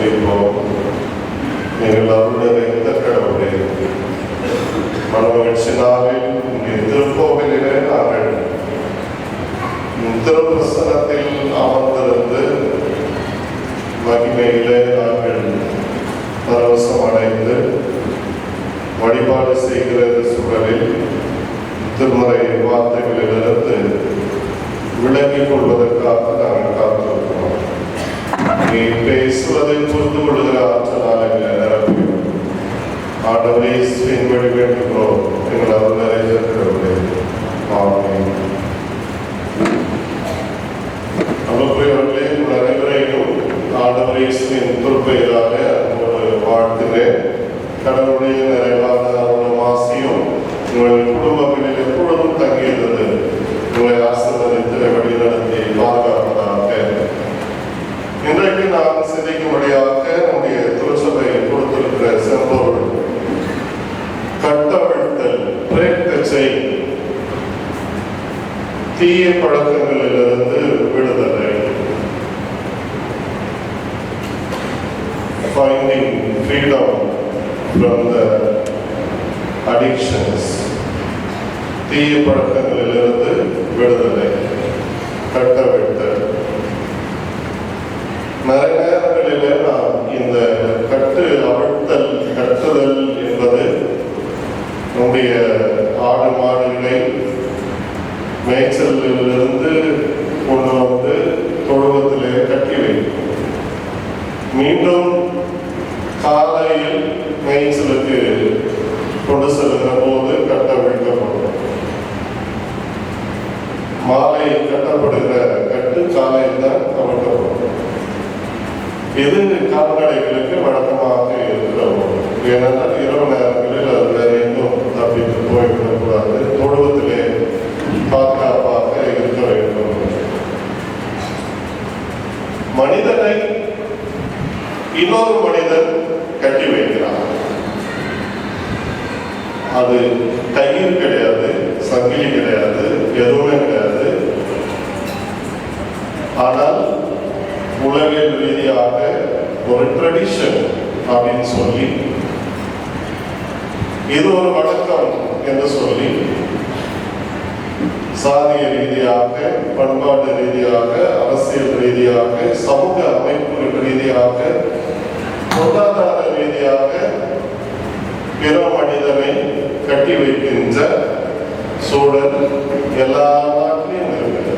ஜெபிப்போம். நீங்கள் அருள்நிறைந்த கடவுளே, மனமகிழ்ச்சி நாளில் திருக்கோவிலிலே நாங்கள் திருப்பிரசனத்தில் அமர்ந்திருந்து மகிமையிலே நாங்கள் பரவசம் அடைந்து வழிபாடு செய்கிற சூழலில் திருமறை வார்த்தைகளிலிருந்து விளங்கிக் கொள்வதற்காக நாங்கள் காத்திருக்கிறோம். நீ பேசுவதை புரிந்து கொள்கிற ஆற்றலாக நிரப்பி ஆண்டவரே வழி வேண்டுகிறோம். எங்கள் அருள் நிறைந்திருக்கிறவர்களே, ஆமென். அன்புக்குரியவர்களே, உங்கள் அனைவரையும் ஆண்டவர் இயேசுவின் திருப்பெயராக வாழ்த்துகிறேன். கடவுளுடைய நிறைவான அருளும் ஆசியும் உங்கள் குடும்பங்களில் எப்பொழுதும் தங்கியிருந்தது உங்களை ஆசீர்வதித்து வழி நடத்தி பாதுகாப்பதாக. இன்றைக்கு நாம் சிந்திக்கும்படியாக நம்முடைய திருச்சபை கொடுத்திருக்கிற செம்பொருள் கட்டவிழ்த்தல், பிரேக் தி செயின், தீய பழக்கங்களிலிருந்து விடுதலை, finding freedom from the addictions, தீய பழக்கங்களிலிருந்து விடுதலை, கட்டவிழ்த்தல். நிறைய நேரங்களிலே நாம் இந்த கட்டு அவிழ்த்தல், கட்டுதல் என்பது நம்முடைய ஆடு மாடுகளை மேய்ச்சலிலிருந்து கொண்டு வந்து தொழுவத்திலே கட்டி வைக்கும். மீண்டும் காலையில் மேய்ச்சலுக்கு கொண்டு செல்கிற போது கட்டவிழ்க்கப்படும். மாலை கட்டப்படுகிற கட்டு காலையில் தான் கவிழ்க்கப்படும். இது கால்நடைகளுக்கு வழக்கமாக இருக்கிறோம். ஏனென்றால் இரவு நேரங்களில் அது வேற எங்கும் தப்பித்து போய்விடக்கூடாது, தொழுவத்திலே பாதுகாப்பாக இருக்க வேண்டும். மனிதனை இன்னொரு மனிதன் கட்டி வைக்கிறார். அது கயிறு கிடையாது, சங்கிலி கிடையாது, எதுவுமே கிடையாது. ஆனால் உலகில் ரீதியாக ஒரு ட்ரெடிஷன் அப்படின்னு சொல்லி, இது ஒரு வழக்கம் என்று சொல்லி, சாதிய ரீதியாக, பண்பாட்டு ரீதியாக, அரசியல் ரீதியாக, சமூக அமைப்புகள் ரீதியாக, பொருளாதார ரீதியாக பிற மனிதனை கட்டி வைக்கின்ற சூழல் எல்லா நாட்டிலும் இருக்கிறது.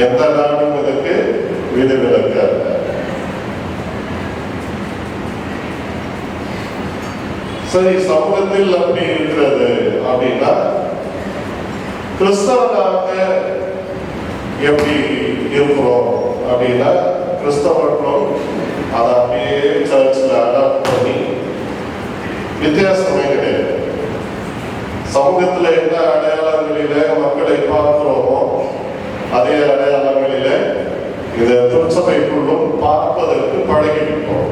எந்த நாடும் இதுக்கு விதிவிலக்கு. சரி, சமூகத்தில் அப்படி இருக்கிறது அப்படின்னா கிறிஸ்தவராக எப்படி இருக்கிறோம் அப்படின்னா, கிறிஸ்தவர்களும் அதை அப்படியே சர்ச்சில் அடாப்ட் பண்ணி வித்தியாசமே கிடையாது. சமூகத்தில் என்ன அடையாளங்களில மக்களை பார்க்கிறோமோ அதே அடையாளங்களில இந்த திருச்சபைக்குள்ளும் பார்ப்பதற்கு பழகிவிட்டோம்.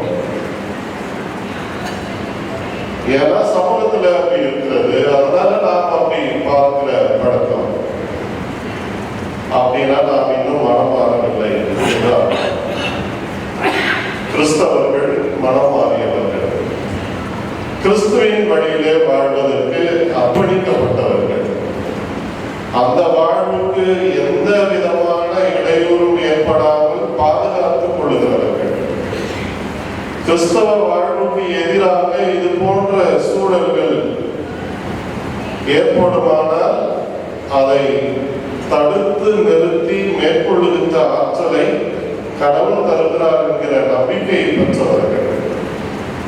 ஏன்னா சமூகத்தில் அப்படி இருக்கிறது, அதனால நாம் அப்படி பார்க்கிற பழக்கம். அப்படின்னா நாம் இன்னும் மனம் மாறவில்லை. கிறிஸ்தவர்கள் மனம் மாறியவர்கள், கிறிஸ்துவின் வழியிலே வாழ்வதற்கு அர்ப்பணிக்கப்பட்டவர்கள், அந்த வாழ்வுக்கு எந்த விதமான இடையூறும் ஏற்படாமல் பாதுகாத்துக் கொள்ளுகிறவர்கள். கிறிஸ்தவ வாழ்வுக்கு எதிராக இது போன்ற சூழல்கள் ஏற்படுமானால் அதை தடுத்து நிறுத்தி மேற்கொள்ளுகின்ற ஆற்றலை கடவுள் தருகிறார் என்கிற நம்பிக்கையை பெற்றவர்கள்.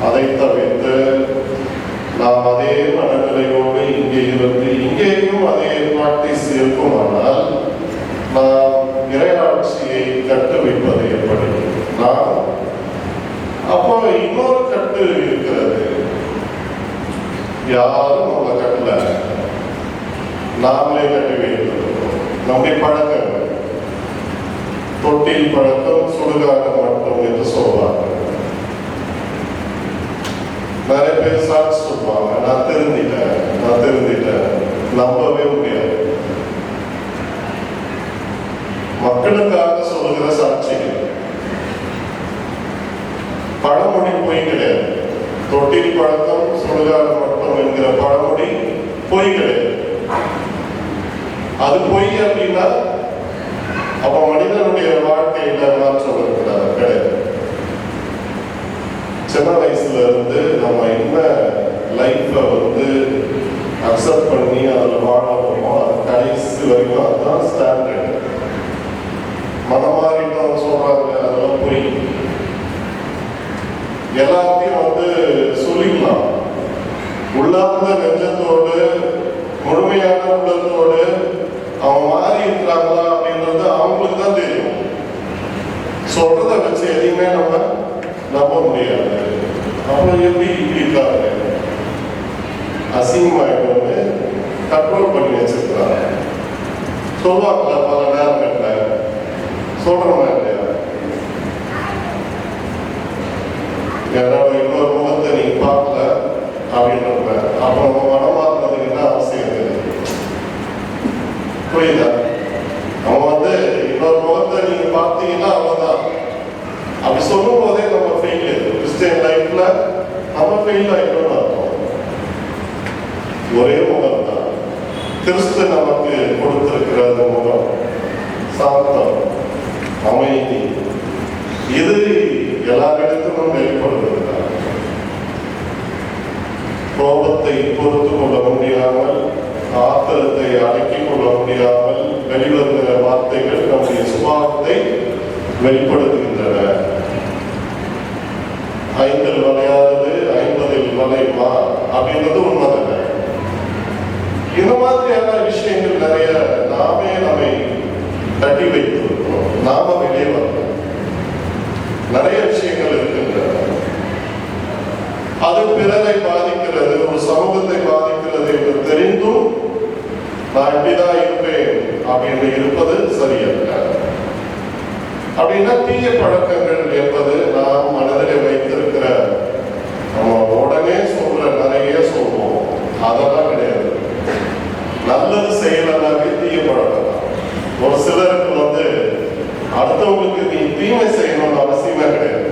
அதை தவிர்த்து நாம் அதே மனநிலையோடு இங்கே இருந்து இங்கேயும் அதே பிராக்டிஸ் இருக்குமானால் நாம் இறையாட்சியை கட்டு வைப்பது எப்படி? நாம் அப்போ இன்னொரு கட்டு இருக்கிறது. யாரும் நம்ம கட்டல, நாமளே கட்டி வைத்திருக்கிறோம். நம்முடைய பழக்கங்கள், தொட்டில் பழக்கம், சுடுகாடு மட்டும் என்று சொல்வாங்க. நிறைய பேர் சாட்சி சொல்லுவாங்க, நான் திருந்திட்டேன். நம்பவே முடியாது. மக்களுக்காக சொல்லுகிற சாட்சிகள். பொய் கிடையாது. தொட்டில் பழக்கம் சுடுகாடு மட்டும் என்கிற பழமொழி பொய் கிடையாது. அது பொய் அப்படின்னா அப்ப மனிதனுடைய வாழ்க்கையில மாற்றம் இருக்கிறார் கிடையாது. சின்ன வயசுல இருந்து நம்ம என்ன லைஃப்ல அக்செப்ட் பண்ணி அதில் வாழணுமோ அது கடைசி வரைக்கும் அதுதான் ஸ்டாண்டர்ட். மனமாறிட்டோம் சொல்றாங்க, அதெல்லாம் பொய். எல்லாத்தையும் சொல்லிக்கலாம். உள்ளார்ந்த நெஞ்சத்தோடு முழுமையான உள்ளத்தோடு அவங்க மாறி இருக்கிறாங்களா அப்படின்றது அவங்களுக்கு தான் தெரியும். சொல்றதை வச்சு எதையுமே நம்ம நம்ப முடியாது. அப்புறம் எப்படி இப்படி இருக்காங்க அசிங்கமாயிட்டோன்னு கண்ட்ரோல் பண்ணி வச்சிருக்கிறாங்க. சொல்லுவாங்களா பல நேரங்கள்ல, சொல்றோமா இல்லையா? என்னோட இன்னொரு முகத்தை நீங்க பார்க்கல அப்படின்றப்ப அப்ப நம்ம மனமாக்குறதுக்கு என்ன அவசியம் இருக்குது? புரியுதா? நம்ம இன்னொரு முகத்தை நீங்க பார்த்தீங்கன்னா அவ்வளவுதான். அப்படி சொல்லும் போதே நம்ம ஃபெயில். கிறிஸ்டியன் லைஃப்ல நம்ம ஃபெயில் ஆயிட்டோம்னு அர்த்தம். ஒரே முகம் தான் கிறிஸ்து நமக்கு கொடுத்திருக்கிற அந்த முகம், சாந்தம், அமைதி. இது எல்லாரிடத்திலும் வெளிப்படுவதுதான். கோபத்தை பொறுத்து கொள்ள முடியாமல், ஆத்திரத்தை அடக்கிக் கொள்ள முடியாமல் வெளிவருகிற வார்த்தைகள் நம்முடைய சுபாவத்தை வெளிப்படுத்துகின்றன. 5 வளையாதது 50 வளையுமா அப்படின்றது உண்மைதானே? இந்த மாதிரியான விஷயங்கள் நிறைய நாமே நம்மை தட்டி வைத்திருக்கிறோம். நாம வெளியே வரணும். நிறைய விஷயங்கள் இருக்கின்றன. அது பிறரை பாதிக்கிறது, ஒரு சமூகத்தை பாதிக்கிறது என்று தெரிந்தும் நான் இப்படிதான் இருப்பேன் அப்படின்னு இருப்பது சரியல்ல. அப்படின்னா தீய பழக்கங்கள் என்பது நாம் மனதில் வைத்திருக்கிற, நம்ம உடனே சொல்ற நிறைய சொல்வோம், அதெல்லாம் கிடையாது. நல்லது செய்யலனாவே தீய பழக்கம் தான். ஒரு சிலருக்கு அடுத்தவங்களுக்கு நீ தீமை செய்யணும்னு அவசியமே கிடையாது.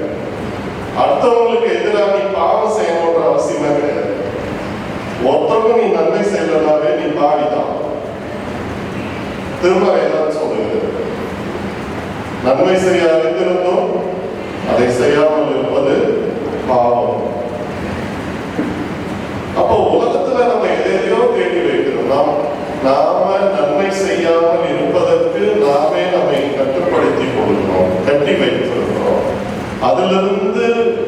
அடுத்தவங்களுக்கு எதிராக நீ பாவம் செய்யணும்ன்ற அவசியமே கிடையாது. ஒருத்தவங்க நீ நன்மை செய்யலனாவே நீ பாவிதான். திருமறை தான் சொல்லுகிறது, நன்மை செய்ய அறிந்திருந்தும் அதை செய்யாமல் இருப்பது பாவம். அப்போ உலகத்துல நம்ம எதையோ தேடி வைக்கிறோம். நாம நன்மை செய்யாமல் இருப்பதற்கு நாமே நம்மை கட்டுப்படுத்திக் கொள்கிறோம், கட்டி வைத்திருக்கிறோம். அதிலிருந்து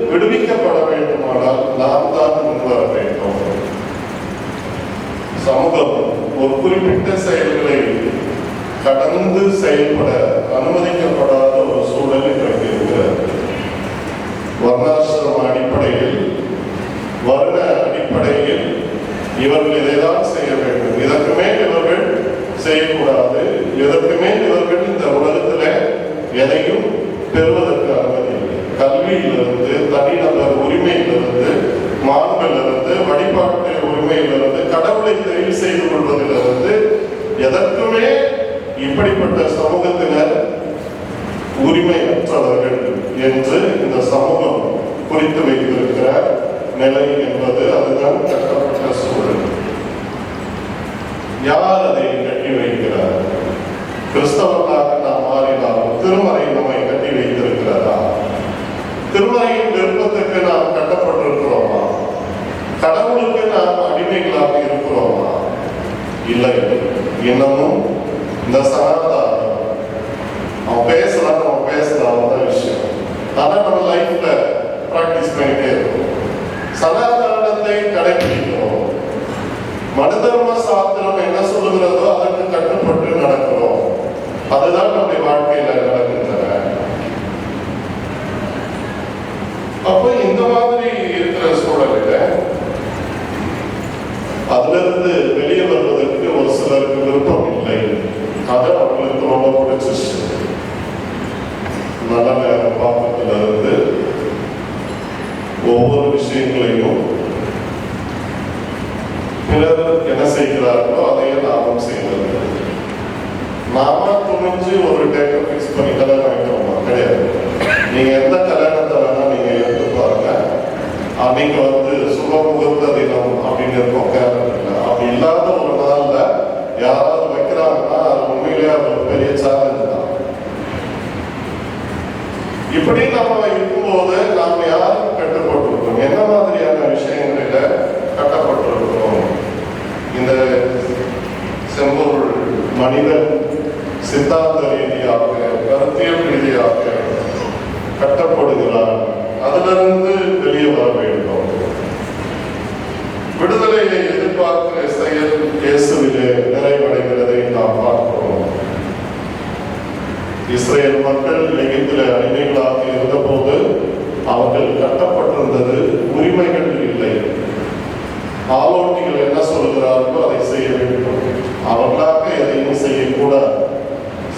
விடுவிக்கப்பட வேண்டுமானால் நாம் தான் முன்வர வேண்டும். சமூகம் ஒரு குறிப்பிட்ட செயல்களை கடந்து செயல்பட அனுமதிக்கப்படாத ஒரு சூழல் இன்றைக்கு இருக்கிறது. வர்ணாசிரம அடிப்படையில், வருண அடிப்படையில் இவர்கள் இதைதான் செய்ய வேண்டும், இதற்கு மேல் இவர்கள் செய்யக்கூடாது, இதற்கு மேல் இவர்கள் இந்த உலகத்துல எதையும் பெறுவதற்கு அனுமதி இல்லை. கல்வியிலிருந்து, தனிநபர் உரிமையிலிருந்து, மாண்பிலிருந்து, வழிபாட்டு உரிமையிலிருந்து, கடவுளை தெரிவு செய்து கொள்வதிலிருந்து எதற்குமே இப்படிப்பட்ட சமூகத்தினர் உரிமையற்றவர்கள் என்று இந்த சமூகம் குறித்து வைத்திருக்கிற நிலை என்பது அதுதான் கட்டப்பட்ட சூழல். யார் அதை கட்டி வைக்கிறார்? கிறிஸ்தவர்களாக நாம் மாறினாலும் திருமறை நம்மை கட்டி வைத்திருக்கிறதா? திருமறையின் விருப்பத்துக்கு நாம் கட்டப்பட்டிருக்கிறோமா? கடவுளுக்கு நாம் அடிமைகளாக இருக்கிறோமா? இல்லை. இன்னமும் இந்த சனாதானம் அவன் பேசலாம், நம்ம பேசலாம் தான் விஷயம். ஆனா நம்ம லைஃப்ல பிராக்டிஸ் பண்ணிட்டே இருக்கோம். சனாதானத்தை கடைபிடிக்கிறோம். மனுதர்ம சாஸ்திரம் என்ன சொல்லுகிறதோ அதற்கு கட்டுப்பட்டு நடக்கிறோம். அதுதான் நம்முடைய வாழ்க்கையில நடக்கின்றன. அப்ப இந்த மாதிரி இருக்கிற சூழலில் அதுல இருந்து வெளியே வருவதற்கு ஒரு சிலருக்கு விருப்பம் இல்லை. அது அவங்களுக்கு ரொம்ப பிடிச்சிச்சு. நல்ல நேரம் பாக்கத்துல இருந்து ஒவ்வொரு விஷயங்களையும் பிறர் என்ன செய்கிறார்களோ அதையே நாமும் செய்வது. நாம துணிஞ்சு ஒரு டேட்டை பிக்ஸ் பண்ணி கல்யாணம் வைக்கிறோமா? கிடையாது. நீங்க எந்த கல்யாணத்தை வேணா நீங்க எடுத்து பாருங்க, அன்னைக்கு சுபமுகூர்த்த தினம் அப்படின்னு இருக்கும் கேலண்டர்ல. அப்படி இல்லாத ஒரு நாள்ல யாராவது வைக்கிறாங்கன்னா அது உண்மையிலேயே அது ஒரு பெரிய சேலஞ்ச் தான். இப்படி நம்ம இருக்கும்போது நாம் யாரும் கட்டுப்பட்டிருக்கோம், என்ன மாதிரியான விஷயங்களில கட்டப்பட்டிருக்கிறோம்? இந்த செம்பொருள் மனிதன் சித்தாந்த ரீதியாக கருத்தியல் ரீதியாக கட்டப்படுகிறான். அதிலிருந்து வெளியே வர வேண்டும். விடுதலையை எதிர்பார்க்கிற செயல் இயேசுவிலே நிறைவடைகிறதை நாம் பார்க்கிறோம். இஸ்ரேல் மக்கள் எகிப்திலே அடிமைகளாக இருந்தபோது அவர்கள் கட்டப்பட்டிருந்தது உரிமைகள் இல்லை. ஆலோட்டிகள் என்ன சொல்கிறார்களோ அதை செய்ய வேண்டும். அவர்களாக எதையும்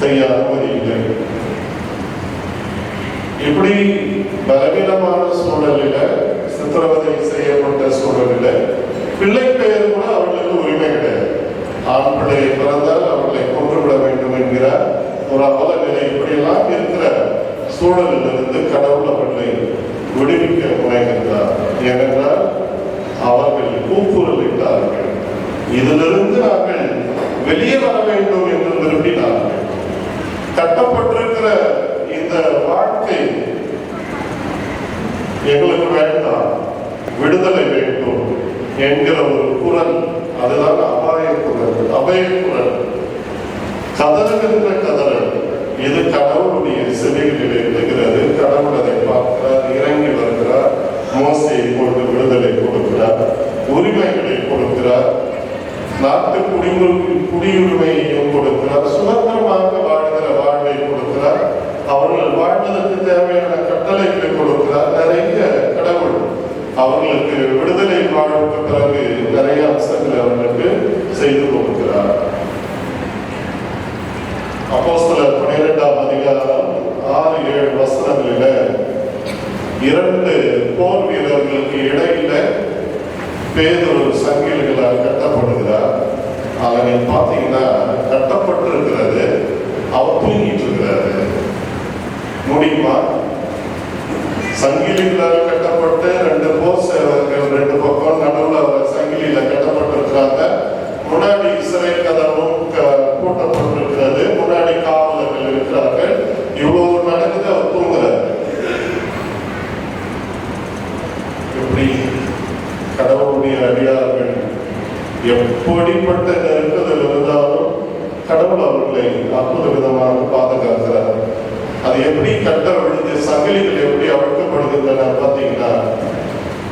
செய்ய அனுமதி இல்லை. இப்படி பலவீனமான சூழலில, சித்திரவதை செய்யப்பட்ட சூழலில பிள்ளை பெயர் கூட அவர்களுக்கு உரிமை கிடையாது. ஆண் பிள்ளையை பிறந்தால் அவர்களை கொன்றுவிட வேண்டும் என்கிற ஒரு அவல நிலை. இப்படியெல்லாம் இருக்கிற சூழலிலிருந்து கடவுள் அவர்களை விடுவிக்க முனைகின்றார். ஏனென்றால் அவர்கள் கூக்குரலிட்டார்கள். இதிலிருந்து நாங்கள் வெளியே வர வேண்டும் என்று விரும்பினார்கள். கட்டப்பட்டிருக்கிற இந்த வாழ்க்கை எங்களுக்கு வேண்டாம், விடுதலை வேண்டும் என்கிற ஒரு குரல், அதுதான் அபாய குரல். அபய குரல், கதறுகின்ற கதறல். இது கடவுளுடைய செவிகளில் இருக்கிறது. கடவுள் அதை பார்க்கிறார், இறங்கி வருகிறார், மோசையை கொண்டு விடுதலை கொடுக்கிறார், உரிமைகளை கொடுக்கிறார், நாட்டு குடியுரிமையையும் கொடுக்கிறார், சுதந்திரமாக வாழ்கிற வாழ்வை கொடுக்கிறார், அவர்கள் வாழ்வதற்கு தேவையான கட்டளைகளை கொடுக்கிறார். நிறைய கடவுள் அவர்களுக்கு விடுதலை வாழ்வுக்கு பிறகு நிறைய அம்சங்களை அவர்களுக்கு செய்து கொடுக்கிறார். அப்போஸ்தலர் 12ஆம் அதிகாரம் 6-7 வசனங்களில 2 போர் வீரர்களுக்கு இடையில பேதுரு சங்கிலிகளால் கட்டப்படுகிறார். அதை பார்த்தீங்கன்னா கட்டப்பட்டிருக்கிறது, அவர் தூங்கிட்டு இருக்கிறாரு. முடியுமா? சங்கிலிகளால் கட்டப்பட்டு 2 போர் சேவர்கள் 2 பக்கம் நடுவில் அவர் சங்கிலியில கட்டப்பட்டிருக்கிறாங்க. முன்னாடி சிறை கதவும் கூட்டப்பட்டிருக்கிறது, முன்னாடி காவலர்கள் இருக்கிறார்கள். இவ்வளவு நடக்குது, அவர் தூங்குறாரு. எப்படி கடவுளுடைய அடியார்கள் எப்படிப்பட்ட நெருக்கத்தில் இருந்தாலும் கடவுள் அவர்களை அற்புத விதமாக பாதுகாக்கிறார். அது எப்படி கட்ட விழுது, சங்கிலிகள் எப்படி அவிழ்க்கப்படுகின்றன பார்த்தீங்கன்னா,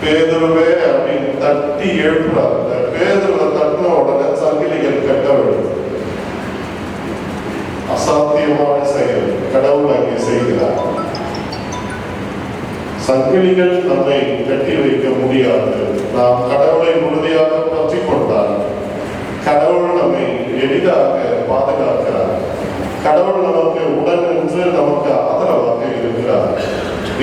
பேதுருவே அப்படின்னு தட்டி எழுப்புறாங்க. பேதுருவை தட்டின உடனே சங்கிலிகள் கட்ட விழுது. அசாத்தியமான செயல் கடவுள் அங்கே செய்கிறார். சங்கிலிகள் நம்மை கட்டி வைக்க முடியாது. நாம் கடவுளை உறுதியாக பற்றி கொண்டால் கடவுள் நம்மை எளிதாக பாதுகாக்கிறார். கடவுள் நமக்கு உடன் நின்று நமக்கு ஆதரவாக இருக்கிறார்.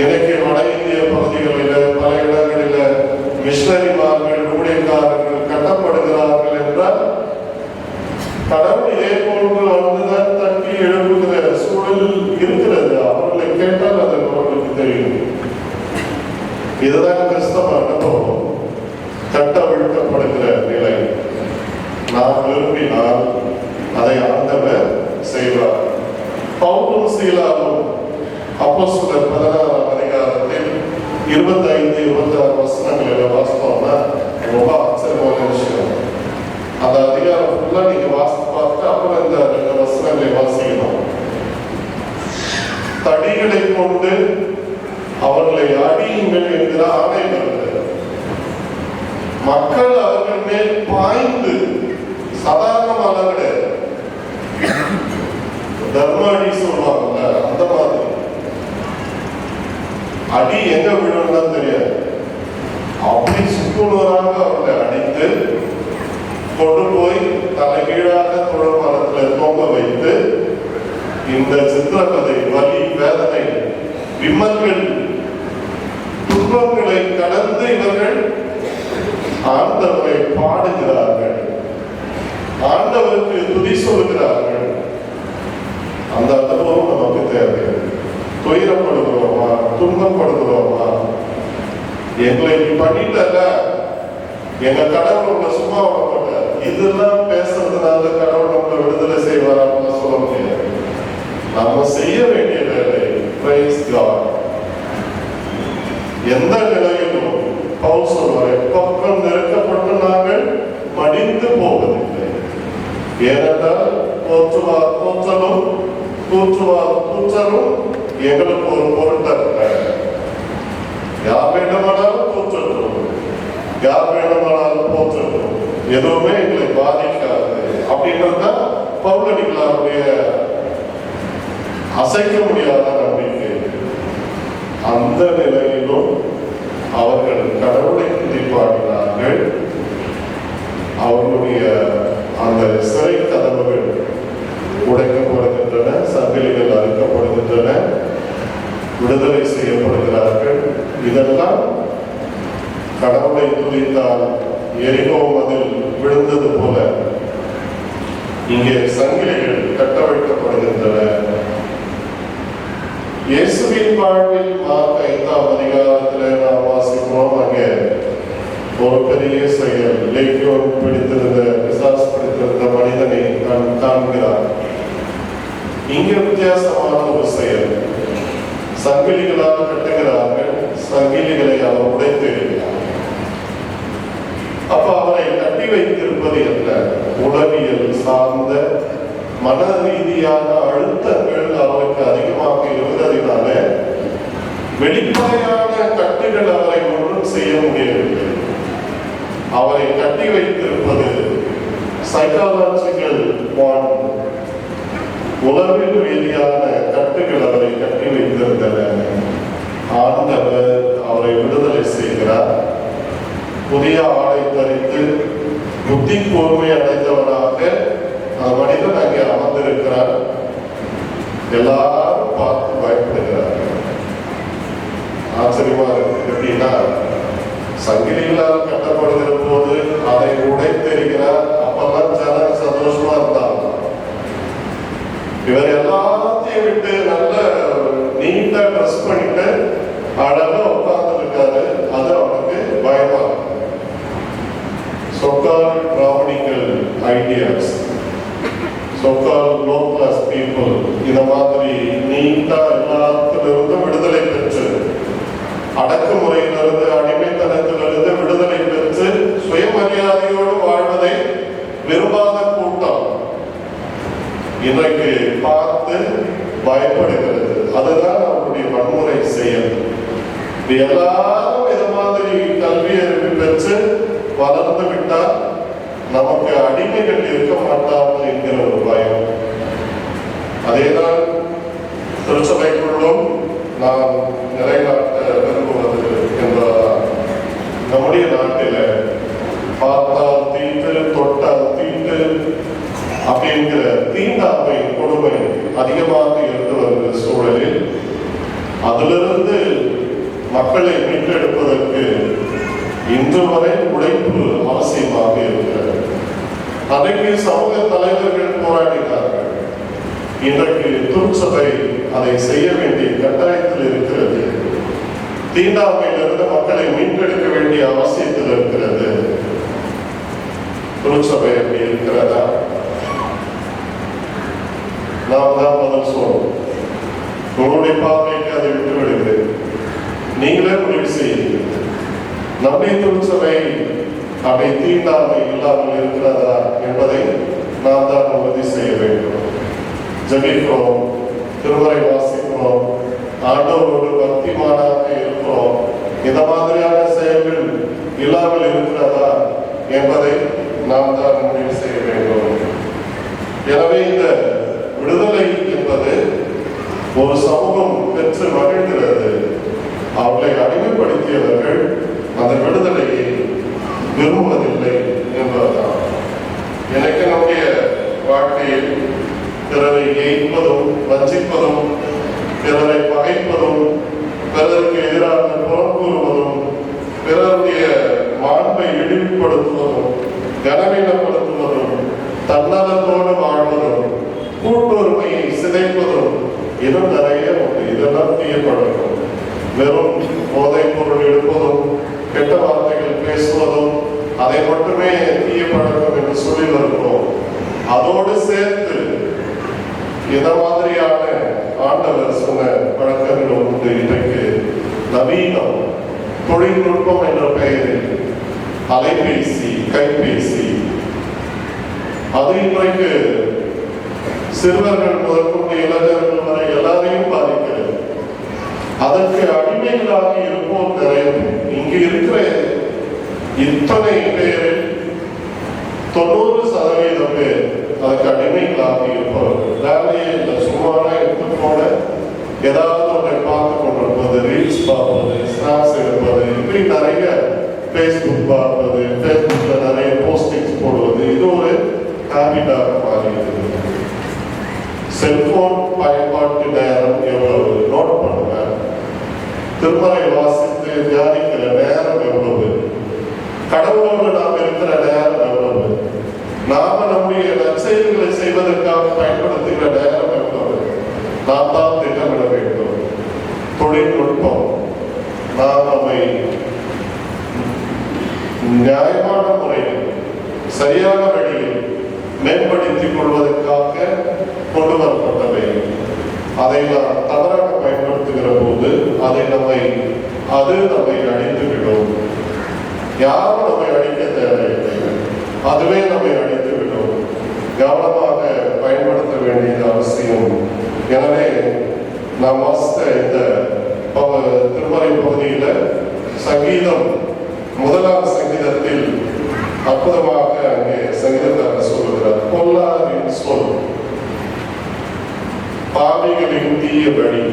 எனக்கு வட இந்திய பகுதிகளில் பல இடங்களில் மிஷனரிமார்கள், ஊழியக்காரர்கள் கட்டப்படுகிறார்கள் என்றால் கடவுள் இதே போன்று வந்துதான் தட்டி எழுப்புகிற சூழல் இருக்கிறது. அவர்களை கேட்டால் அது அவர்களுக்கு தெரியும். இதுதான் கிறிஸ்தவ அனுபவம், கட்டவிழ்க்கப்படுகிற நிலை. நாம் விரும்பினால் அதை ஆண்டவர் செய்வார். பவுலும் சீலாவும் அப்போஸ்தலர் 16ஆம் அதிகாரத்தில் 25-26 வசனங்களில் வாசித்தோம்னா ரொம்ப ஆச்சரியமான விஷயம். அந்த அதிகாரம் ஃபுல்லா நீங்க வாசித்து பார்த்து அப்புறம் இந்த 2 வசனங்களை வாசிக்கணும். தடிகளை கொண்டு அவர்களை அடியுங்கள் என்கிற ஆணை வருகிறது. மக்கள் அவர்கள் மேல் பாய்ந்து, சாதாரணமாக கிடையாது, தர்மாடி சொல்லுவாங்க, அந்த மாதிரி அடி எங்க விழுந்தா தெரியாது. அப்படி சுக்குநூறாக அவர்களை அடித்து கொண்டு போய் தலைகீழாக தொழில் மரத்தில் தொங்க வைத்து இந்த சித்திரக்கதை, வலி, வேதனை, விமல்கள், துன்பங்களை கடந்து இவர்கள் ஆண்டவரை பாடுகிறார்கள், ஆண்டவருக்கு துதி சொல்லுகிறார்கள். அந்த அனுபவம் நமக்கு தேவை. துயரப்படுகிறோமா, துன்பப்படுகிறோமா, எங்களை இப்படி பண்ணிட்டல, எங்க கடவுள் உங்களை சும்மா விட மாட்டார். இதெல்லாம் பேசுறதுனால கடவுள் நம்மளை விடுதலை செய்வாரான்னு சொல்ல முடியாது. நம்ம செய்ய வேண்டிய வேலை பிரைஸ் காட். எந்த நிலையிலும் பவுல் சொல்வார், எப்பக்கம் நெருக்கப்பட்டு நாங்கள் மடிந்து போவதில்லை. ஏனென்றால் கூற்றலும் எங்களுக்கு ஒரு பொருட்டல்ல. யார் வேண்டுமானாலும் கூற்றட்டும், யார் வேண்டுமானாலும் போற்றட்டும், எதுவுமே எங்களை பாதிக்காது அப்படின்றதுதான் பவுலடிகளாருடைய அசைக்க முடியாத நம்பிக்கை. அந்த நிலையிலும் அவர்கள் கடவுளை துதிப்பாடினார்கள். அவர்களுடைய அந்த சிறை கதவுகள் உடைக்கப்படுகின்றன, சங்கிலிகள் அறுக்கப்படுகின்றன, விடுதலை செய்யப்படுகிறார்கள். இதெல்லாம் கடவுளை துதித்தால் எரிகோ மதில் விழுந்தது போல இங்கே சங்கிலிகள் கட்டவிழ்க்கப்படுகின்றன. இயேசுவின் வாழ்வில் மார்க் 5ஆம் அதிகாரத்தில் நாம் வாசிக்கிறோம். அங்கே ஒரு பெரிய செயல், லேகியோன் பிடித்திருந்த, பிசாசு பிடித்திருந்த மனிதனை காண்கிறார். இங்கே வித்தியாசமான ஒரு செயல். சங்கிலிகளால் கட்டுகிறார்கள், சங்கிலிகளை அவர் உடைத்திருக்கிறார். அப்ப அவரை கட்டி வைத்திருப்பது என்ன? உளவியல் சார்ந்த மன ரீதியான அழுத்தங்கள் அவருக்கு அதிகமாக இருந்ததினால வெளிப்படையான கட்டுகள் அவரை ஒன்றும் செய்ய முடியவில்லை. அவரை கட்டி வைத்திருப்பது சைக்காலஜிக்கல் பாண்ட், உளவியல் ரீதியான கட்டுகள் அவரை கட்டி வைத்திருந்தன. ஆண்டவர் அவரை விடுதலை செய்கிறார். புதிய ஆடை தரித்து புத்தி கூர்மை அடைந்தவராக மனிதன் அங்கே அமர்ந்திருக்கிறார். எல்லாரும் பார்த்து பயப்படுகிறார்கள். ஆச்சரியமா இருக்கு. எப்படின்னா, சங்கிலிகளால் கட்டப்படுகிற போது அதை உடைத்தெறிகிறார். அப்பெல்லாம் ஜனம் சந்தோஷமா இருந்தாங்க. இவர் எல்லாத்தையும் விட்டு நல்ல நீட்டா ட்ரெஸ் பண்ணிட்டு அழகா உட்கார்ந்து இருக்காரு. அது அவனுக்கு பயமா இருக்கு. so-called Brahminical ideas, so-called low-class people, இந்த மாதிரி நீட்டா எல்லாத்திலிருந்து விடுதலை பெற்று, அடக்குமுறையிலிருந்து, அடிமைத்தனத்திலிருந்து விடுதலை பெற்று சுயமரியாதையோடு வாழ்வதை விரும்பாத கூட்டம் இன்றைக்கு பார்த்து பயப்படுகிறது. அதுதான் அவருடைய வன்முறை செயல். எல்லாரும் இது மாதிரி கல்வி அறிவு பெற்று வளர்ந்து விட்டால் நமக்கு அடிமைகள் இருக்க மாட்டார்கள் என்கிற ஒரு பயம். அதேதான் திருச்சபைக்குள்ளும் நாம் நிலைநாட்ட விரும்புவது என்பதுதான். நம்முடைய நாட்டில் பார்த்தால் தீட்டு, தொட்டால் தீட்டு அப்படிங்கிற தீண்டாமை கொடுமை அதிகமாக இருந்து வருகிற சூழலில் அதிலிருந்து மக்களை மீட்டெடுப்பதற்கு இன்று வரை உழைப்பு அவசியமாக இருக்கிறது. அன்றைக்கு சமூக தலைவர்கள் போராடினார்கள். இன்றைக்கு திருச்சபை அதை செய்ய வேண்டிய கட்டாயத்தில் இருக்கிறது. தீண்டாமையிலிருந்து மக்களை மீட்டெடுக்க வேண்டிய அவசியத்தில் இருக்கிறது. திருச்சபை அப்படி இருக்கிறதா? நாம் தான் பதில் சொல்றோம். உங்களுடைய பார்வைக்கு அதை விட்டு விடுகிறது. நீங்களே முடிவு செய்யுங்கள். நம்முடைய திருச்சபை அதை தீண்டாமை இல்லாமல் இருக்கிறதா என்பதை நாம் தான் உறுதி செய்ய வேண்டும். ஜெபிக்கிறோம், திருமறை வாசிக்கிறோம், ஆண்டவரோடு பக்திமானாக இருக்கிறோம். இந்த மாதிரியான செயல்கள் இல்லாமல் இருக்கிறதா என்பதை நாம் தான் முடிவு செய்ய வேண்டும். எனவே இந்த விடுதலை என்பது ஒரு சமூகம் பெற்று மகிழ்கிறது. அவர்களை அடிமைப்படுத்தியவர்கள் அந்த விடுதலையை விரும்புவதில்லை என்பதுதான். எனக்கு நம்முடைய வாழ்க்கையில் பிறரை ஏய்ப்பதும், வஞ்சிப்பதும், பிறரை பகைப்பதும், பிறருக்கு எதிராக புறம் கூறுவதும், பிறருடைய மாண்பை இழிவுபடுத்துவதும், கனவீனப்படுத்துவதும், தன்னலத்தோடு வாழ்வதும், கூட்டுரிமையை சிதைப்பதும், இன்னும் நிறைய உண்டு. இதெல்லாம் தீயப்படணும். வெறும் போதைப் பொருள் எடுப்பதும், அதோடு சேர்த்து இந்த மாதிரியான ஆண்டவர் சொன்ன பழக்கங்கள் உண்டு. இன்றைக்கு நவீனம், தொழில்நுட்பம் என்ற பெயரில் அலைபேசி, கைபேசி, அது இன்றைக்கு சிறுவர்கள் முதற்கொண்டு இளைஞர்கள் வரை எல்லாரையும் பாதிக்கிறது. அதற்கு அடிமைகளாக இருப்போம் நிறைய. இங்கு இருக்கிற இத்தனை பேரில் 90% பேர் அதுக்கு அடிமைகளாக இருப்பவர்கள். வேலையே இல்லை, சும்மானா எடுத்துக்கோட ஏதாவது ஒன்றை பார்த்து கொண்டிருப்பது, ரீல்ஸ் பார்ப்பது, ஸ்னாப்ஸ் எடுப்பது, இப்படி நிறைய ஃபேஸ்புக் பார்ப்பது, ஃபேஸ்புக்ல நிறைய போஸ்டிங்ஸ் போடுவது, இது ஒரு ஹேபிட்டாக மாறிடுது. செல்போன் பயன்பாட்டு நேரம் எவ்வளவு நோட் பண்ணுவேன். திருமறை வாசித்து தியானிக்கிற நேரம் எவ்வளவு, கடவுளோடு நாம் இருக்கிற நேரம் எவ்வளவு, நாம நம்முடைய நற்செயல்களை செய்வதற்காக பயன்படுத்துகிற நேரம் எவ்வளவு, நாம் தான் திட்டமிட வேண்டும். தொழில்நுட்பம் நாம் நம்மை நியாயமான முறையில் சரியான வழியில் மேம்படுத்திக் கொள்வதற்காக கொண்டு வரப்பட்டவை. அதை நாம் தவறாக பயன்படுத்துகிற போது அது நம்மை அழித்துவிடும். யாரும் நம்மை அழிக்க தேவையில்லை, அதுவே நம்மை அழித்துவிடும். கவனமாக பயன்படுத்த வேண்டியது அவசியம். எனவே நாம் வாசித்த இந்த திருமறை பகுதியில் சங்கீதம் 1ஆம் சங்கீதத்தில் அற்புதமாக அங்கே சங்கீதக்காரர் சொல்லுகிறார், பொல்லாரின் சொல் பாவிகளின் தீய வழி,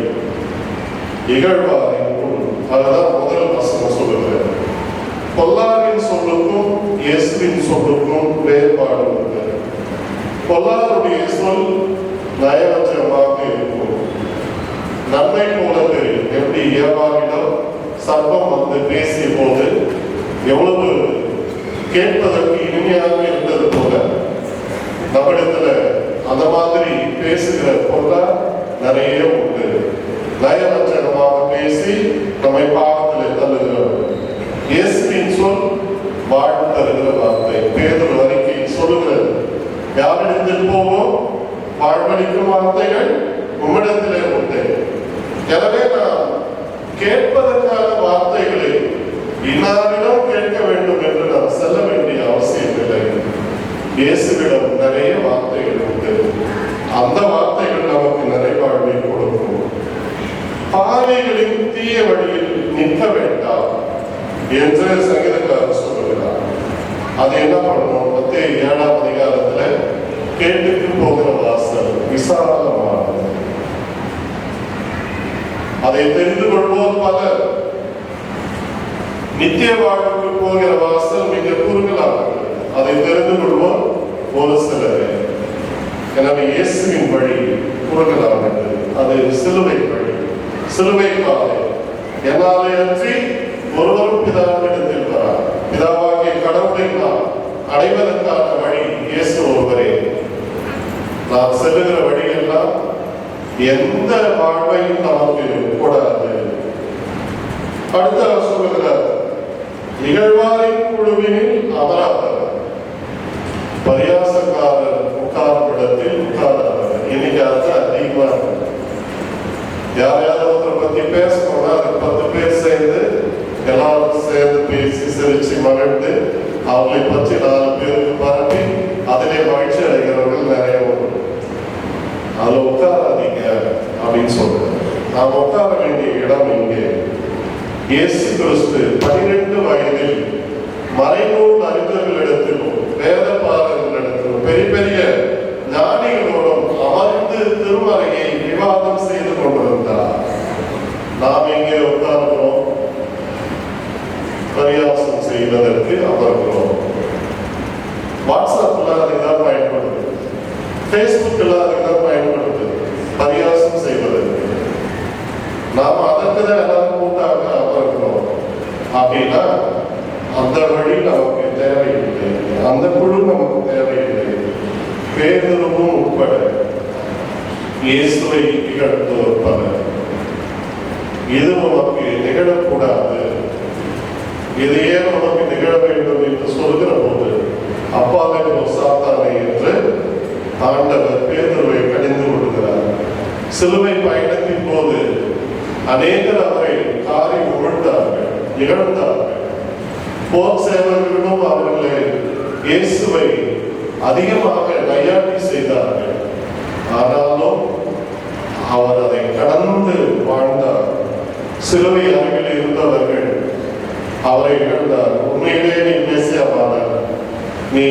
இகழ்வாரின் புண். அதுதான் முதல் வசனம் சொல்லுகிறார். பொல்லாரின் சொல்லுக்கும் இயேசுவின் சொல்லுக்கும் வேறுபாடு உண்டு. பொல்லாருடைய சொல் நயவஞ்சமாக இருக்கும், நன்மை போல தெரியும். எப்படி ஏவாவிடம் சர்ப்பம் வந்து பேசிய போது எவ்வளவு கேட்பதற்கு இனிமையாக இருந்தது போல, நம்மிடத்துல அந்த மாதிரி பேசுகிற பொருளாக நிறைய உண்டு. நயவஞ்சகமாக பேசி நம்மை பாவத்தில் தள்ளுகிறோம். இயேசுவின் சொல் வாழ்வு தருகிற வார்த்தை. பேதுரு அறிக்கை சொல்லுகிறது, யாரிடத்தில் போவோம், வாழ்வளிக்கும் வார்த்தைகள் உம்மிடத்திலே உண்டு. எனவே நாம் கேட்பதற்கான வார்த்தைகளை இன்னாரிடம் கேட்க வேண்டும் என்று நாம் செல்ல வேண்டிய அவசியம் இல்லை. இயேசுவிடம் நிறைய வார்த்தைகள் உண்டு. அந்த வார்த்தைகள் நமக்கு நிறைவாழ்வை கொடுக்கும். பாவிகளின் தீய வழியில் நிற்க வேண்டாம் என்று சங்கீதக்காரர் சொல்லுகிறார். அது என்ன பண்ணணும்? 7ஆம் அதிகாரத்துல கேட்டுக்கு போகிற வாசல் விசாலமானது, அதை தெரிந்து கொள்வோர் பலர். நித்திய வாழ்வுக்கு போகிற வாசல் மிக குறுகலானது, அதை தெரிந்து கொள்வோர் ஒரு சிலரே. எனவே இயேசுவின் வழி குறுகலானது, அது சிலுவை வழி, சிலுவை பாதை. என்னாலே அன்றி ஒருவரும் பிதாவிடத்தில் வரார். பிதாவாகிய கடவுளை நாம் அடைவதற்கான வழி இயேசு ஒருவரே. நாம் செல்லுகிற வழியெல்லாம் எந்த வாழ்வையும் நமக்கு கூடாது. அடுத்த சொல்லுகிறார், இகழ்வாரின் குழுவினில் அமராதவர், பரியாசக்காரர் உட்காரும் இடத்தில் உட்காராதவர். இன்னைக்கு அதுதான் அதிகமா இருக்கு. யாரையாவது ஒருத்தரை பத்தி பேசணும்னா அதுக்கு 10 பேர் சேர்ந்து எல்லாரும் சேர்ந்து பேசி சிரிச்சு மகிழ்ந்து அவங்களை பற்றி 4 பேருக்கு பரப்பி அதிலே மகிழ்ச்சி அடைகிறவர்கள் நிறைய உண்டு. அதுல உட்காராதீங்க அப்படின்னு சொல்றாங்க. நாம் உட்கார வேண்டிய இடம் இங்கே. இயேசு கிறிஸ்து 12 வயதில் மறைநூல் அறிஞர்களிடத்திலும் வேத பாரர்களிடத்திலும் பெரிய பெரிய ஞானிகளோடும் அமர்ந்து திருமறையை விவாதம் செய்து கொண்டிருந்தார். நாம் எங்கே உட்கார்கிறோம்? பரியாசம் செய்வதற்கு அமர்கிறோம். வாட்ஸ்அப்ல அதுதான் பயன்படுது, பேஸ்புக்ல அதுதான் பயன்படுது, பரியாசம் செய்வதற்கு. நாம் அதற்குதான் எல்லாரும் கூட்டாக அமர்கிறோம். அப்படின்னா அந்த வழி நமக்கு தேவையில்லை, அந்த குழு நமக்கு தேவையில்லை. பேதுருவும் உட்பட இயேசுவை இகழ்ந்தோர் பலர். இது நமக்கு நிகழக்கூடாது. இதையே நமக்கு நிகழ வேண்டும் என்று சொல்கிற போது அப்பாலே சாத்தானே என்று ஆண்டவர் பேதுருவை கடிந்து கொள்கிறார். சிலுவை பயணத்தின் போது அநேகர் அவரை காரி உமிழ்ந்தார்கள், இகழ்ந்தார்கள். போர் சேவர்களும் அவர்களை இயேசுவை அதிகமாக நையாண்டி செய்தார்கள். ஆனாலும் அவர் அதை கடந்து வாழ்ந்தார். சிலுவை அருகில் இருந்தவர்கள் அவரை இகழ்ந்தார். உண்மையிலே நீ மேசியாவானார், நீ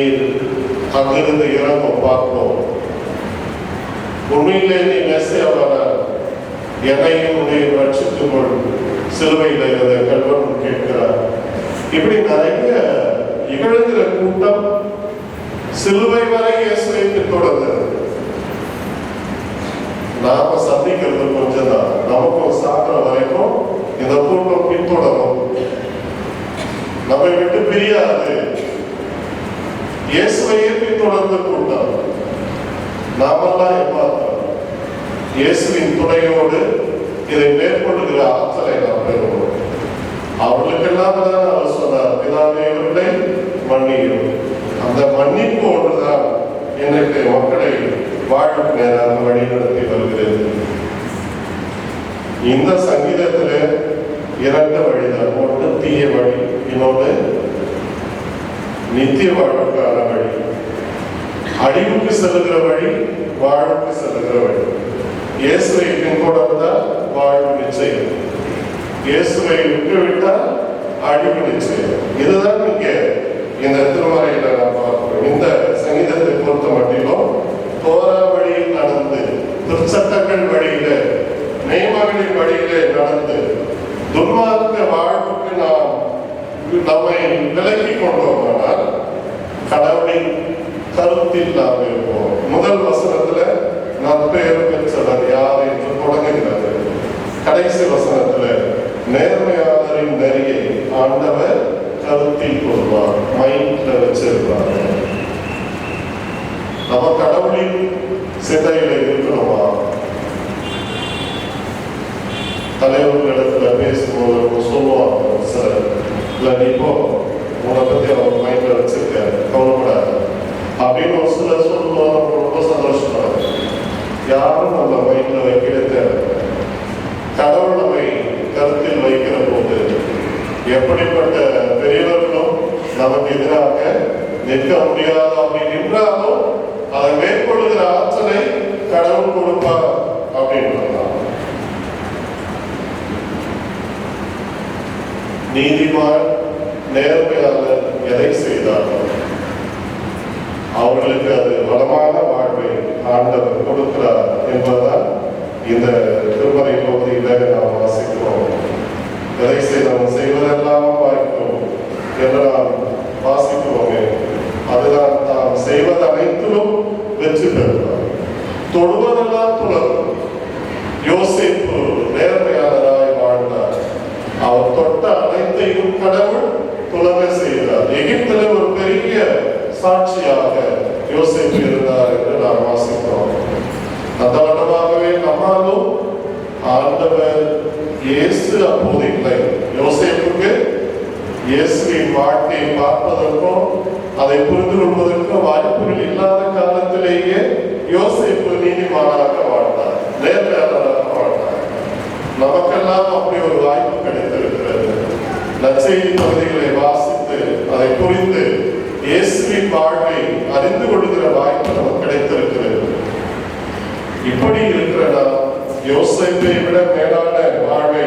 அங்கிருந்து இறங்கும் பார்ப்போம். உண்மையிலே நீ மேசியாவானார், என்னையும் உன்னை ரட்சித்துக் கொள், சிலுவையில் இருந்த கல்வன் கேட்கிறார். இப்படி நிறைய இகழ்கிற கூட்டம் சிலுவை வரை இயேசுவை பின்தொடர்ந்தது. நாம சந்திக்கிறது கொஞ்சம் தான், நமக்கும் சாப்பிட்ற வரைக்கும் இந்த கூட்டம் பின்தொடரும், நம்மை விட்டு பிரியாது. இயேசுவையே பின்தொடர்ந்த கூட்டம் நாமெல்லாம் எப்பார்த்தோம். இயேசுவின் துணையோடு இதை மேற்கொள்ளுகிற ஆற்றலை நாம் பெறுவோம். அவர்களுக்கெல்லாம் தான் அவர் சொன்னார், பிதாவே இவர்களை மன்னியும். அந்த மன்னிப்போடு தான் எனக்கு மக்களை வாழ்வுக்கு நேராக வழிநடத்தி வருகிறது. இந்த சங்கீதத்தில் இரண்டு வழிதான், ஒன்று தீய வழி, இன்னொன்று நித்திய வாழ்வுக்கான வழி. அழிவுக்கு செல்லுகிற வழி, வாழ்வுக்கு செல்லுகிற வழி. இயேசுவை பின்தொடர்ந்தால் வாழ்வு நிச்சயம், இயேசுவை விட்டுவிட்டால் அழிவு நிச்சயம். இதுதான் இங்க இந்த திருமறையில நாம் பார்க்கிறோம். இந்த சங்கீதத்தை பொறுத்த மட்டிலும் தோரா வழியில் நடந்து, திருச்சட்டங்கள் வழியில, நியமங்களின் வழியிலே நடந்து துன்மார்க்க வாழ்வுக்கு நாம் நம்மை விலக்கி கொண்டோமானால் கடவுளின் கருத்தில் நாம் இருப்போம். முதல் வசனத்துல நற்பெயர் பெற்றவர் யார் என்று தொடங்குகிறது. கடைசி வசனத்துல நேர்மையாளரின் நெறியை ஆண்டவர் கருத்தில் கொள்வார், மைண்ட்ல வச்சிருப்பார். நம்ம கடவுளின் சிந்தையில இருக்கணுமா? தலைவர்களிடத்துல பேசும்போது சொல்லுவாங்க, சார் இல்ல நீ இப்போ உன்னை பத்தி அவர் மைண்ட்ல வச்சிருக்க, கவலைப்படாது அப்படின்னு ஒரு சிலர் சொல்லுவாங்க. ரொம்ப சந்தோஷப்படுறாங்க. யாரும் நம்ம மைண்ட்ல வைக்கிற தேவை. கடவுள் நம்மை கருத்தில் வைக்கிற போது எப்படிப்பட்ட பெரியவர்களும் நமக்கு எதிராக நிற்க முடியாது. அப்படி நின்றாலும் அதை மேற்கொள்ளுகிற ஆற்றலை கடவுள் கொடுப்பார் அப்படின்றார். நீதிமான் நேர்மையாளர் எதை செய்தார்கள் அவர்களுக்கு அது வளமான வாழ்வை ஆண்டவர் கொடுக்கிறார் என்பதுதான் இந்த திருமறை பகுதியில நாம் வாசிக்கிறோம். எதை செய்வதெல்லாம் வாய்க்கும் என்று நாம் வாசிக்கிறோமே, அதுதான் தாம் செய்வது அனைத்திலும் வெற்றி பெறுவார், தொடுவதெல்லாம் துளரும். யோசேப்பு நேர்மையாளராய் வாழ்ந்தார். அவர் தொட்ட அனைத்தையும் கடவுள் துலக செய்தார். எகிப்தில் ஒரு பெரிய சாட்சியாக யோசேப்பு இருந்தார் என்று நாம் வாசிக்கிறோம். அந்த வண்ணமாகவே நம்மாலும் ஆண்டவர் இயேசு அப்போது இல்லை. யோசேப்புக்கு இயேசுவின் வாழ்க்கையை பார்ப்பதற்கும் அதை புரிந்து கொள்வதற்கும் வாய்ப்புகள் இல்லாத காலத்திலேயே யோசேப்பு நீதிமானாக வாழ்ந்தார், நேர்மையாளராக வாழ்ந்தார். நமக்கெல்லாம் அப்படி ஒரு வாய்ப்பு கிடைத்திருக்கிறது. நற்செய்தி பகுதிகளை வாசித்து அதை புரிந்து இயேசுவின் வாழ்வை அறிந்து கொள்கிற வாய்ப்பு நமக்கு கிடைத்திருக்கிறது. இப்படி இருக்கிற நாம் யோசேப்பை விட மேலான வாழ்வை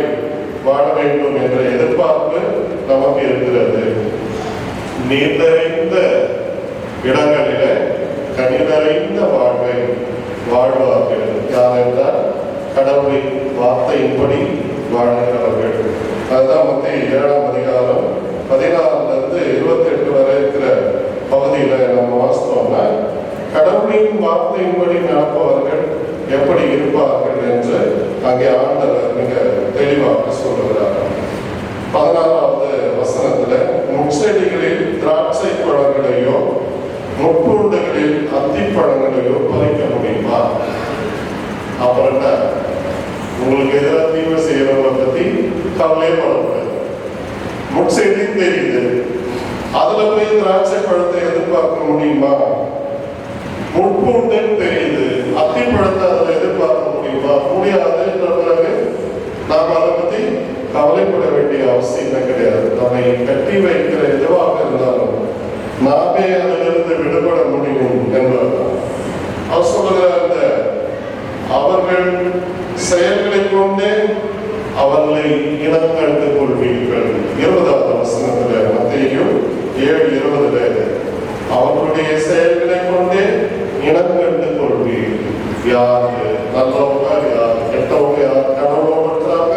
வாழ வேண்டும் என்ற எதிர்பார்ப்பு நமக்கு இருக்கிறது. நீர் நிறைந்த இடங்களில கனி நிறைந்த வாழ்வை வாழ்வார்கள். யார் என்றால் கடவுளின் வார்த்தையின்படி வாழ்கிறவர்கள். அதுதான் மத்திய 7ஆம் அதிகாரம் 14 28 வரை இருக்கிற பகுதியில நம்ம வாசித்தோம்னா, கடவுளின் வார்த்தையின்படி நடப்பவர்கள் எப்படி இருப்பார்கள் என்று அங்கே ஆண்டவர் மிக தெளிவாக சொல்லுகிறார். 16வது வசனத்துல, முட்செடிகளில் திராட்சை பழங்களையோ முட்பூண்டுகளில் அத்திப்பழங்களையோ பறிக்க முடியுமா? அப்புறம் என்ன, உங்களுக்கு எதிராக தீமை செய்யறவங்களை பத்தி கவலையே படக்கூடாது. முட்செடி தெரியுது, அதுல போய் திராட்சை பழத்தை எதிர்பார்க்க முடியுமா? முட்பூண்டுன்னு தெரியுது, அத்திப்பழத்தை அதில் எதிர்பார்க்க முடியுமா? முடியாதுன்ற பிறகு நாம் அதை பத்தி கவலைப்பட வேண்டிய அவசியமே கிடையாது. நம்மை கட்டி வைக்கிற எதுவாக இருந்தாலும் நாமே அதிலிருந்து விடுபட முடியும் என்பதுதான் அவர் சொல்லுகிற அந்த அவர்கள் செயல்களை கொண்டே அவர்களை இனம் கண்டு கொள்வீர்கள். 20வது வசனத்துல மத்தேயு 7:20 அவர்களுடைய செயல்களை கொண்டே இனம் கண்டு கொள்வீர்கள். யாரு நல்லவங்க, யார் கெட்டவங்க, யார் கடவுளோடு இருக்கிறாங்க,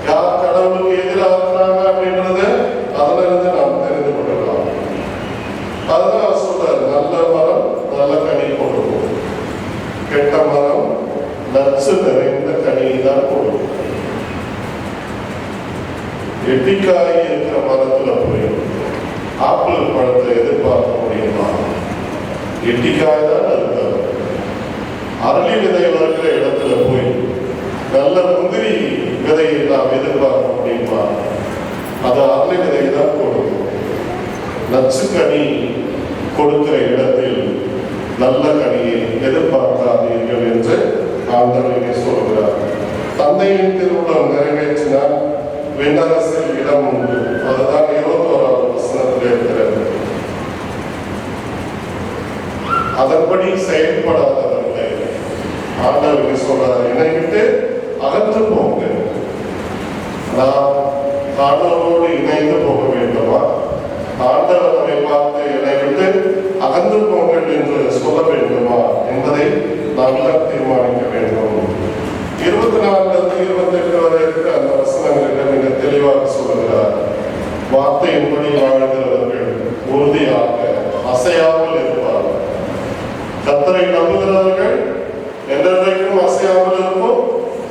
யார் கடவுளுக்கு எதிராக இருக்கிறாங்க அப்படின்றத அதுல இருந்து நாம் தெரிந்து கொள்ளலாம். அதுதான் சொல்றாரு, நல்ல மரம் நல்ல கனி கொடுக்கும், கெட்ட மரம் நச்சு நிறைந்த கனியை தான் கொடுக்கும். எட்டிக்காய் இருக்கிற மரத்துல போய் ஆப்பிள் பழத்தை எதிர்பார்க்க முடியுமா? எட்டிக்காய் தான் இருக்காது. அரளி விதை வளர்க்கிற இடத்துல போய் நல்ல முந்திரி விதையை நாம் எதிர்பார்க்க முடியுமா? அது அரளி விதை தான் கொடுக்கும். நச்சுக்கனி கொடுக்கிற இடத்தில் நல்ல கனியை எதிர்பார்க்காதீர்கள் என்று ஆண்டவர் சொல்கிறார். தந்தையின் திருவுளம் நிறைவேற்றினால் விண்ணரசில் இடம் உண்டு. அதுதான் 21வது வசனத்தில் இருக்கிறது. அதன்படி செயல்படாதவர்களை ஆண்டவர் சொல்றார், என்னை விட்டு அகன்று போங்க. நாம் ஆண்டவரோடு இணைந்து போக வேண்டுமா? ஆண்டவர் நம்மை பார்த்து என்னை விட்டு அகன்று போங்கள் என்று சொல்ல வேண்டுமா என்பதை நாம் தீர்மானிக்க வேண்டும். 24-28 வரை இருக்கிற அந்த வசனங்களில் மிக தெளிவாக சொல்லுகிறார், வார்த்தையின்படி வாழ்கிறவர்கள் உறுதியாக அசையாமல் இருப்பார்கள். கர்த்தரை நம்புகிறவர்கள் என்றைக்கும் அசையாமல் இருக்கும்,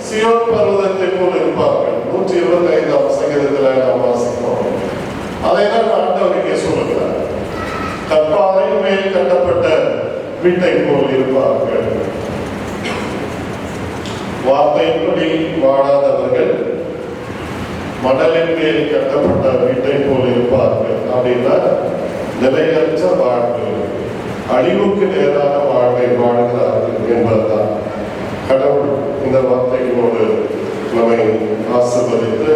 சீயோன் பர்வதத்தை போல் இருப்பார்கள். 125ஆம் சங்கீதத்தில் நாம் வாசிக்கிறோம். அதை தான் ஆண்டவர் இங்கே சொல்லுகிறார், கற்பாறை மேல் கட்டப்பட்ட வீட்டை போல் இருப்பார்கள். வார்த்தையின்படி வாழாதவர்கள் மணலின் மேல் கட்டப்பட்ட வீட்டை போல் இருப்பார்கள். அப்படின்னா நிலையற்ற வாழ்வு, அழிவுக்கு நேரான வாழ்வை வாழ்கிறார்கள் என்பதுதான். கடவுள் இந்த வார்த்தைகளோடு நம்மை ஆசீர்வதித்து